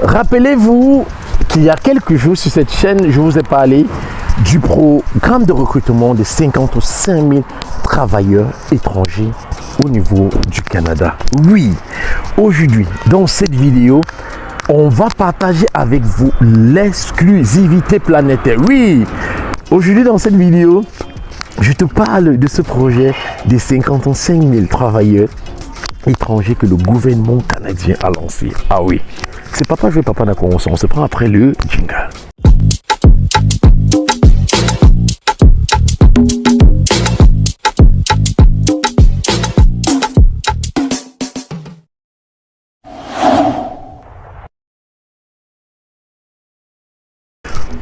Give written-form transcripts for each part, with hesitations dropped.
Rappelez-vous qu'il y a quelques jours sur cette chaîne, je vous ai parlé du programme de recrutement de 55 000 travailleurs étrangers au niveau du Canada. Oui, aujourd'hui, dans cette vidéo, on va partager avec vous l'exclusivité planétaire. Oui, aujourd'hui dans cette vidéo, je te parle de ce projet des 55 000 travailleurs étrangers que le gouvernement canadien a lancé. Ah oui, c'est Papa Joué Papa Nakongosa. On se prend après le jingle.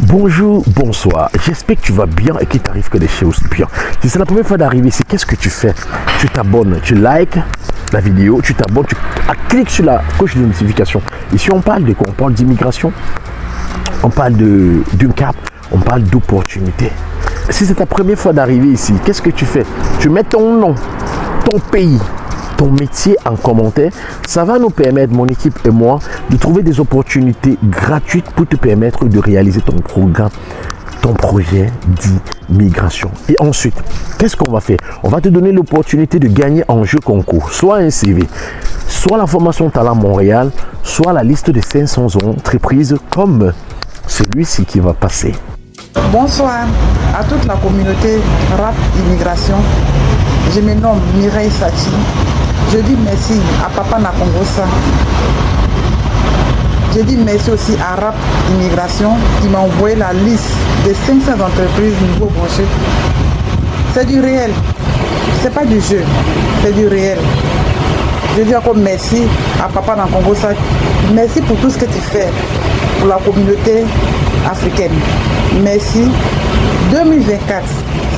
Bonjour, bonsoir, j'espère que tu vas bien et qu'il t'arrive que des choses bien. Si c'est la première fois d'arriver ici, qu'est-ce que tu fais? Tu t'abonnes, tu likes la vidéo, tu t'abonnes, tu cliques sur la cloche de notification. Ici on parle de quoi? On parle d'immigration, on parle d'une cap, on parle d'opportunités. Si c'est ta première fois d'arriver ici, qu'est-ce que tu fais? Tu mets ton nom, ton pays, ton métier en commentaire. Ça va nous permettre, mon équipe et moi, de trouver des opportunités gratuites pour te permettre de réaliser ton programme, ton projet d'immigration. Et ensuite, qu'est-ce qu'on va faire? On va te donner l'opportunité de gagner en jeu concours, soit un CV, soit la formation Talent Montréal, soit la liste de 500 entreprises comme celui-ci qui va passer. Bonsoir à toute la communauté rap immigration. Je me nomme Mireille Sachi. Je dis merci à Papa Nakongosa. Je dis merci aussi à Rap Immigration qui m'a envoyé la liste des 500 entreprises nouveau branchées. C'est du réel. C'est pas du jeu. C'est du réel. Je dis encore merci à Papa Nakongosa. Merci pour tout ce que tu fais pour la communauté africaine. Merci. 2024,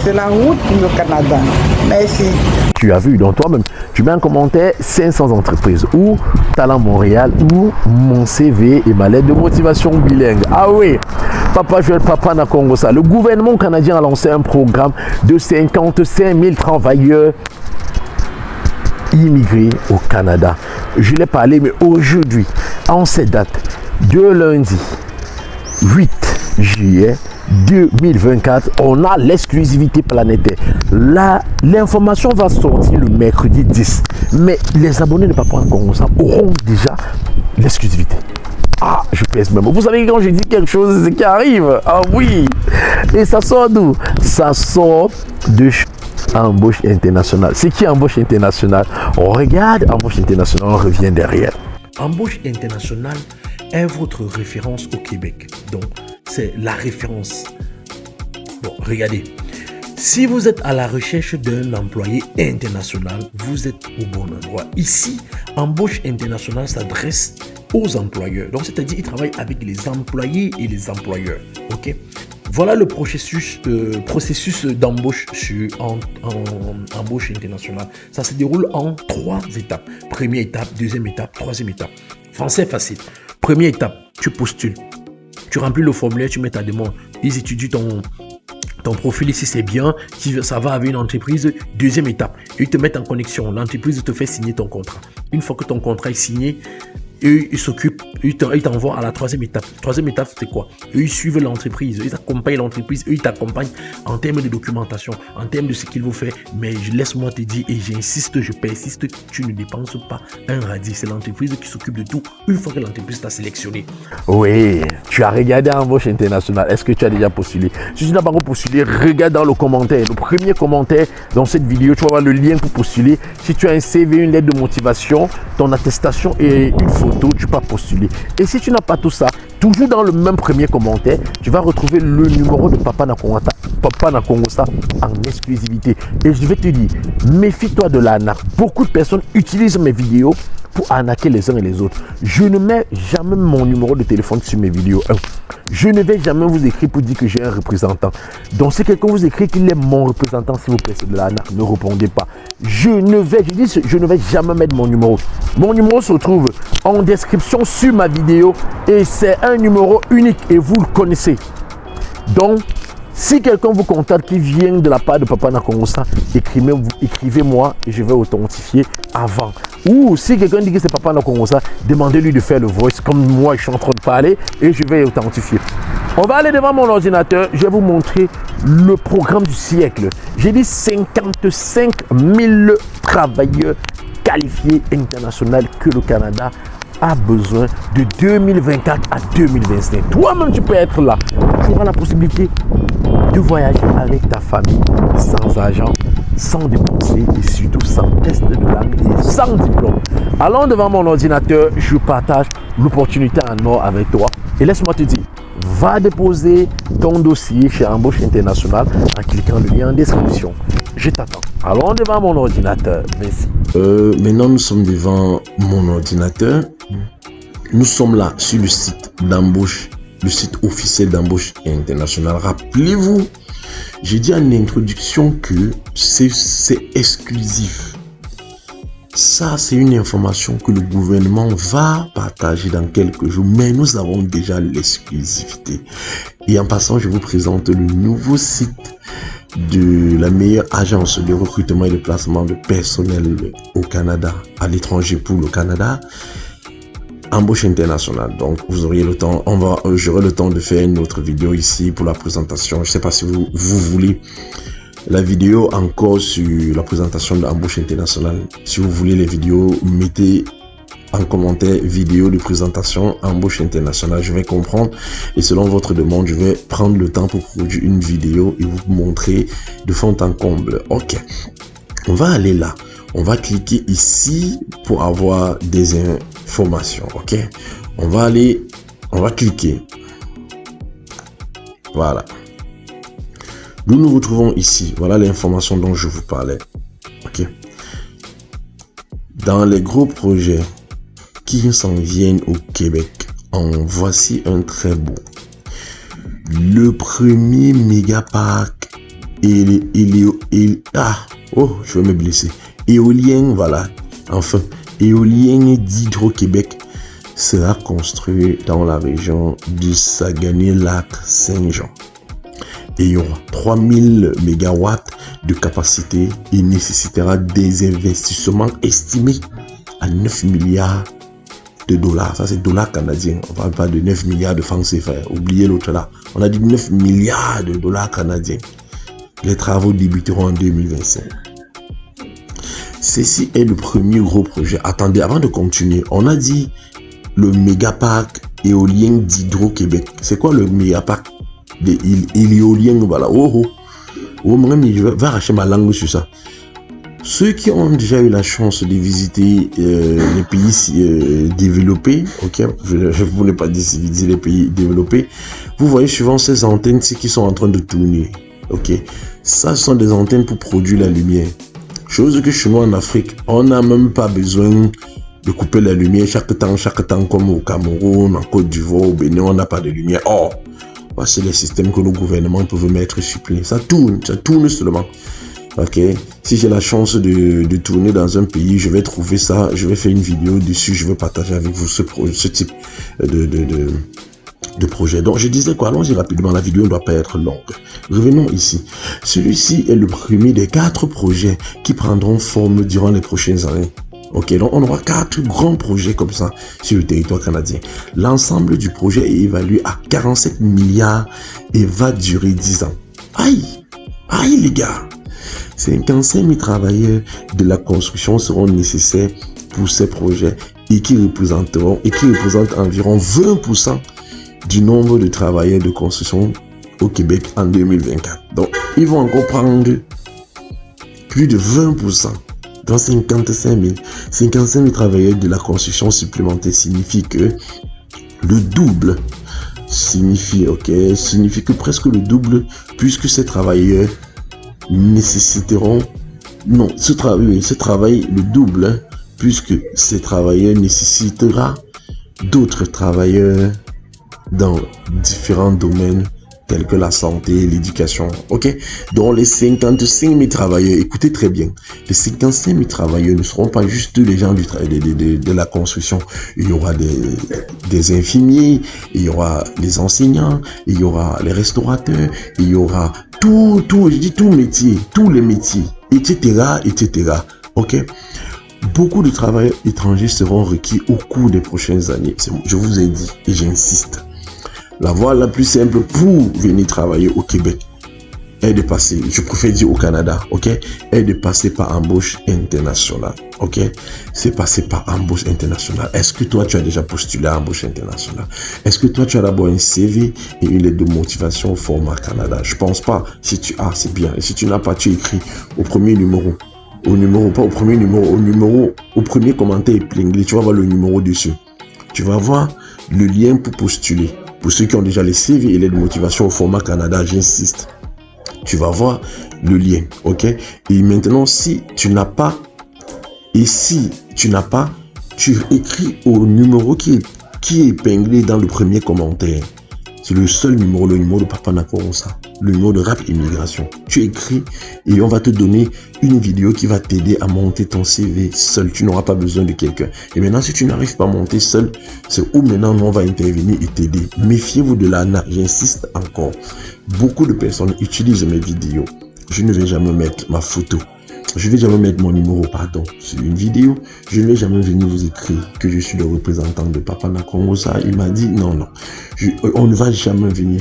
c'est la route pour le Canada. Merci. Tu as vu, donc toi-même, tu mets en commentaire 500 entreprises ou Talent Montréal ou mon CV et ma lettre de motivation bilingue. Ah oui, Papa Joué Papa Nakongosa. Le gouvernement canadien a lancé un programme de 55 000 travailleurs immigrés au Canada. Je l'ai parlé, mais aujourd'hui, en cette date, de lundi 8 juillet 2024, on a l'exclusivité planétaire. Là, l'information va sortir le mercredi 10. Mais les abonnés de Papa Nakongosa auront déjà l'exclusivité. Ah, je pèse même. Vous savez, quand je dis quelque chose, c'est ce qui arrive. Ah oui. Et ça sort d'où? Ça sort de Embauche Internationale. C'est qui Embauche Internationale? On regarde Embauche Internationale, on revient derrière. Embauche Internationale est votre référence au Québec. Donc, c'est la référence. Bon, regardez. Si vous êtes à la recherche d'un employé international, vous êtes au bon endroit. Ici, Embauche Internationale s'adresse aux employeurs. Donc, c'est-à-dire qu'ils travaillent avec les employés et les employeurs. OK? Voilà le processus d'embauche en Embauche Internationale. Ça se déroule en 3 étapes. Première étape, deuxième étape, troisième étape. Français facile. Première étape, tu postules. Tu remplis le formulaire, tu mets ta demande. Ils étudient ton profil, si c'est bien, si ça va avec une entreprise. Deuxième étape, ils te mettent en connexion. L'entreprise te fait signer ton contrat. Une fois que ton contrat est signé, eux, ils s'occupent, ils t'envoient à la troisième étape. Troisième étape, c'est quoi? Eux, ils suivent l'entreprise, ils accompagnent l'entreprise, eux, ils t'accompagnent en termes de documentation, en termes de ce qu'il vous fait. Mais laisse-moi te dire, et j'insiste, je persiste, tu ne dépenses pas un radis. C'est l'entreprise qui s'occupe de tout une fois que l'entreprise t'a sélectionné. Oui, tu as regardé Embauche Internationale. Est-ce que tu as déjà postulé? Si tu n'as pas encore postulé, regarde dans le commentaire. Le premier commentaire dans cette vidéo, tu vas avoir le lien pour postuler. Si tu as un CV, une lettre de motivation, ton attestation et une photo, tu peux postuler. Et si tu n'as pas tout ça, toujours dans le même premier commentaire, tu vas retrouver le numéro de Papa Nakongosa en exclusivité. Et je vais te dire, méfie-toi de l'arnaque. Beaucoup de personnes utilisent mes vidéos pour arnaquer les uns et les autres. Je ne mets jamais mon numéro de téléphone sur mes vidéos. Je ne vais jamais vous écrire pour dire que j'ai un représentant. Donc si quelqu'un vous écrit qu'il est mon représentant, s'il vous plaît, c'est de l'arnaque, ne répondez pas. Je ne vais jamais mettre mon numéro. Mon numéro se trouve en description sur ma vidéo et c'est un numéro unique et vous le connaissez. Donc, si quelqu'un vous contacte qui vient de la part de Papa Nakongosa, écrivez-moi et je vais authentifier avant Ou si quelqu'un dit que c'est Papa Nakongosa, demandez-lui de faire le voice comme moi je suis en train de parler et je vais authentifier. On va aller devant mon ordinateur, je vais vous montrer le programme du siècle. J'ai dit 55 000 travailleurs qualifiés internationaux que le Canada a besoin de 2024 à 2025. Toi-même, tu peux être là. Tu auras la possibilité de voyager avec ta famille sans argent, sans dépenser et surtout sans test de langue et sans diplôme. Allons devant mon ordinateur, je partage l'opportunité en or avec toi. Et laisse-moi te dire, va déposer ton dossier chez Embauche International en cliquant le lien en description. Je t'attends. Allons devant mon ordinateur. Merci. Maintenant, nous sommes devant mon ordinateur. Nous sommes là sur le site d'embauche, le site officiel d'Embauche International. Rappelez-vous, j'ai dit en introduction que c'est exclusif. Ça, c'est une information que le gouvernement va partager dans quelques jours, mais nous avons déjà l'exclusivité. Et en passant, je vous présente le nouveau site de la meilleure agence de recrutement et de placement de personnel au Canada, à l'étranger pour le Canada, Embauche International. Donc, vous auriez le temps, j'aurai le temps de faire une autre vidéo ici pour la présentation. Je ne sais pas si vous voulez la vidéo encore sur la présentation de Embauche International. Si vous voulez les vidéos, mettez en commentaire vidéo de présentation Embauche International. Je vais comprendre et selon votre demande, je vais prendre le temps pour produire une vidéo et vous montrer de fond en comble. Ok, on va aller là. On va cliquer ici pour avoir des informations. Ok, on va cliquer. Voilà. Nous nous retrouvons ici. Voilà l'information dont je vous parlais. Ok. Dans les gros projets qui s'en viennent au Québec, en voici un très beau. Le premier méga parc je vais me blesser. Éolien, voilà. Enfin, éolien d'Hydro-Québec sera construit dans la région du Saguenay-Lac-Saint-Jean. Et il y aura 3000 MW de capacité et nécessitera des investissements estimés à 9 milliards de dollars. Ça, c'est dollars canadiens. On ne parle pas de 9 milliards de francs CFA. Oubliez l'autre là. On a dit 9 milliards de dollars canadiens. Les travaux débuteront en 2025. Ceci est le premier gros projet. Attendez, avant de continuer, on a dit le méga parc éolien d'Hydro-Québec. C'est quoi le méga parc de l'éolien? Voilà. Je vais arracher ma langue sur ça. Ceux qui ont déjà eu la chance de visiter les pays développés, ok, je ne voulais pas dire les pays développés, vous voyez souvent ces antennes qui sont en train de tourner. Ok, ça ce sont des antennes pour produire la lumière. Chose que chez nous en Afrique, on n'a même pas besoin de couper la lumière chaque temps comme au Cameroun, en Côte d'Ivoire, au Bénin, on n'a pas de lumière. Or, voici les systèmes que nos gouvernements peuvent mettre sur pied. Ça tourne seulement. Ok, si j'ai la chance de tourner dans un pays, je vais trouver ça, je vais faire une vidéo dessus, je vais partager avec vous ce type de projet. Donc je disais quoi, allons-y rapidement, la vidéo ne doit pas être longue. Revenons ici. Celui-ci est le premier des 4 projets qui prendront forme durant les prochaines années. Ok, donc on aura 4 grands projets comme ça sur le territoire canadien. L'ensemble du projet est évalué à 47 milliards et va durer 10 ans. Aïe les gars, 55 000 travailleurs de la construction seront nécessaires pour ces projets et qui représentent environ 20% du nombre de travailleurs de construction au Québec en 2024. Donc, ils vont encore prendre plus de 20%. Dans 55 000 travailleurs de la construction supplémentaire signifie que le double signifie que presque le double, puisque ces travailleurs nécessiteront ce travail le double, puisque ces travailleurs nécessitera d'autres travailleurs dans différents domaines tels que la santé et l'éducation. Ok, donc les 55 000 travailleurs, écoutez très bien, les 55 000 travailleurs ne seront pas juste les gens de la construction. Il y aura des infirmiers, il y aura les enseignants, il y aura les restaurateurs, il y aura tous les métiers, etc. Ok, Beaucoup de travailleurs étrangers seront requis au cours des prochaines années. Je vous ai dit et j'insiste. La voie la plus simple pour venir travailler au Québec est de passer, je préfère dire au Canada, ok, est de passer par embauche internationale, ok. C'est passer par embauche internationale. Est-ce que toi, tu as déjà postulé à embauche internationale? Est-ce que toi, tu as d'abord un CV et une lettre de motivation au format Canada? Je pense pas. Si tu as, c'est bien. Et si tu n'as pas, tu écris au premier numéro. Pas au premier numéro, au premier commentaire épinglé, tu vas voir le numéro dessus. Tu vas voir le lien pour postuler. Pour ceux qui ont déjà les CV et lettres de motivation au format Canada, j'insiste. Tu vas voir le lien, ok? Et maintenant, si tu n'as pas, tu écris au numéro qui est épinglé dans le premier commentaire. C'est le seul numéro, le numéro de Papa Nakorosa, le numéro de Rap Immigration. Tu écris et on va te donner une vidéo qui va t'aider à monter ton CV seul. Tu n'auras pas besoin de quelqu'un. Et maintenant, si tu n'arrives pas à monter seul, c'est où maintenant on va intervenir et t'aider. Méfiez-vous de l'ANA, j'insiste encore. Beaucoup de personnes utilisent mes vidéos. Je ne vais jamais mettre ma photo. Je ne vais jamais mettre mon numéro, sur une vidéo. Je ne vais jamais venir vous écrire que je suis le représentant de Papa Nakorosa. Il m'a dit non. On ne va jamais venir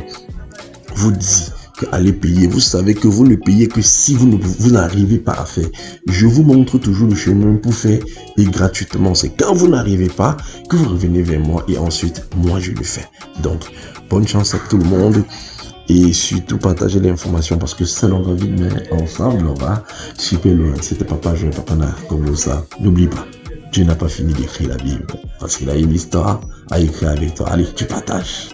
vous dire qu'allez payer. Vous savez que vous ne payez que si vous n'arrivez pas à faire. Je vous montre toujours le chemin pour faire et gratuitement. C'est quand vous n'arrivez pas que vous revenez vers moi et ensuite, moi, je le fais. Donc, bonne chance à tout le monde. Et surtout, partagez l'information parce que seul on va vite, mais ensemble, on va super loin. C'était Papa Nakorosa. N'oublie pas, tu n'as pas fini d'écrire la Bible parce qu'il a une histoire à écrire avec toi. Allez, tu partages.